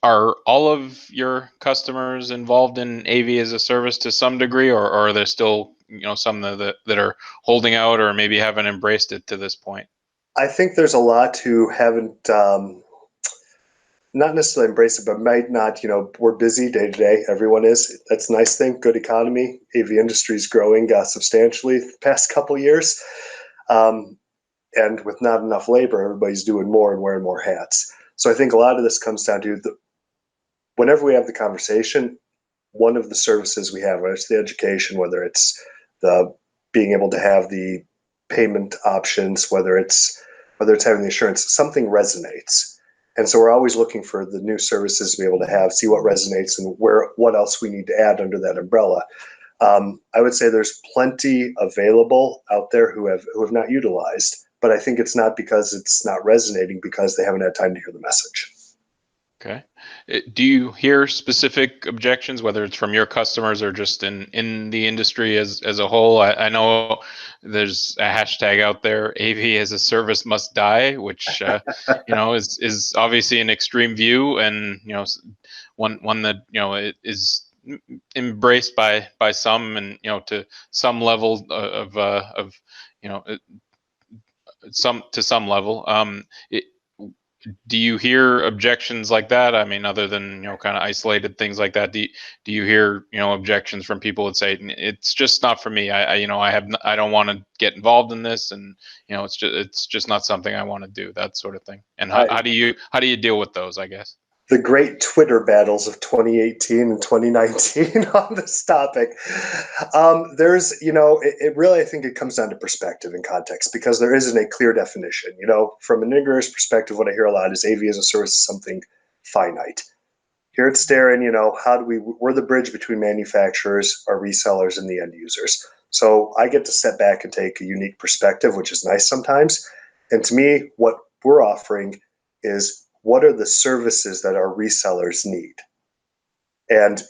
are all of your customers involved in AV as a service to some degree, or are there still some that are holding out or maybe haven't embraced it to this point? I think there's a lot who haven't not necessarily embraced it, but might not. We're busy day to day. Everyone is. That's a nice thing. Good economy. AV industry is growing substantially the past couple years. And with not enough labor, everybody's doing more and wearing more hats. So I think a lot of this comes down to whenever we have the conversation, one of the services we have, whether it's the education, whether it's the being able to have the payment options, whether it's having the insurance, something resonates. And so we're always looking for the new services to be able to have, see what resonates and what else we need to add under that umbrella. I would say there's plenty available out there who have not utilized, but I think it's not because it's not resonating, because they haven't had time to hear the message. Okay. Do you hear specific objections, whether it's from your customers or just in the industry as a whole? I know there's a hashtag out there, AV as a service must die, which is obviously an extreme view, and one that is embraced by some, and to some level of some level. Do you hear objections like that? I mean, other than kind of isolated things like that, do you hear objections from people that say it's just not for me? I don't want to get involved in this, and it's just not something I want to do, that sort of thing. And how do you deal with those, I guess? The great Twitter battles of 2018 and 2019 on this topic. It really, I think it comes down to perspective and context, because there isn't a clear definition. From an integrator's perspective, what I hear a lot is AV as a service is something finite. Here at Starin, we're the bridge between manufacturers, our resellers, and the end users. So I get to step back and take a unique perspective, which is nice sometimes. And to me, what we're offering is, what are the services that our resellers need? And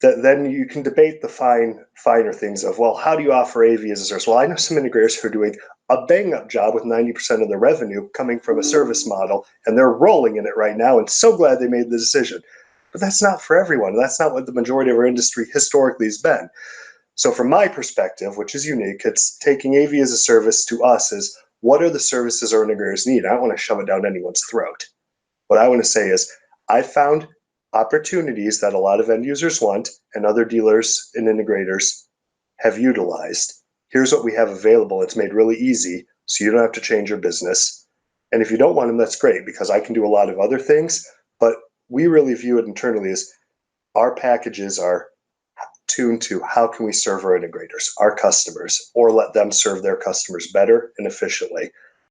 then you can debate the finer things of, well, how do you offer AV as a service? Well, I know some integrators who are doing a bang-up job with 90% of their revenue coming from a service model, and they're rolling in it right now, and so glad they made the decision. But that's not for everyone. That's not what the majority of our industry historically has been. So from my perspective, which is unique, it's taking AV as a service to us is, what are the services our integrators need? I don't want to shove it down anyone's throat. What I want to say is, I found opportunities that a lot of end users want and other dealers and integrators have utilized. Here's what we have available. It's made really easy, so you don't have to change your business. And if you don't want them, that's great, because I can do a lot of other things. But we really view it internally as, our packages are tuned to how can we serve our integrators, our customers, or let them serve their customers better and efficiently.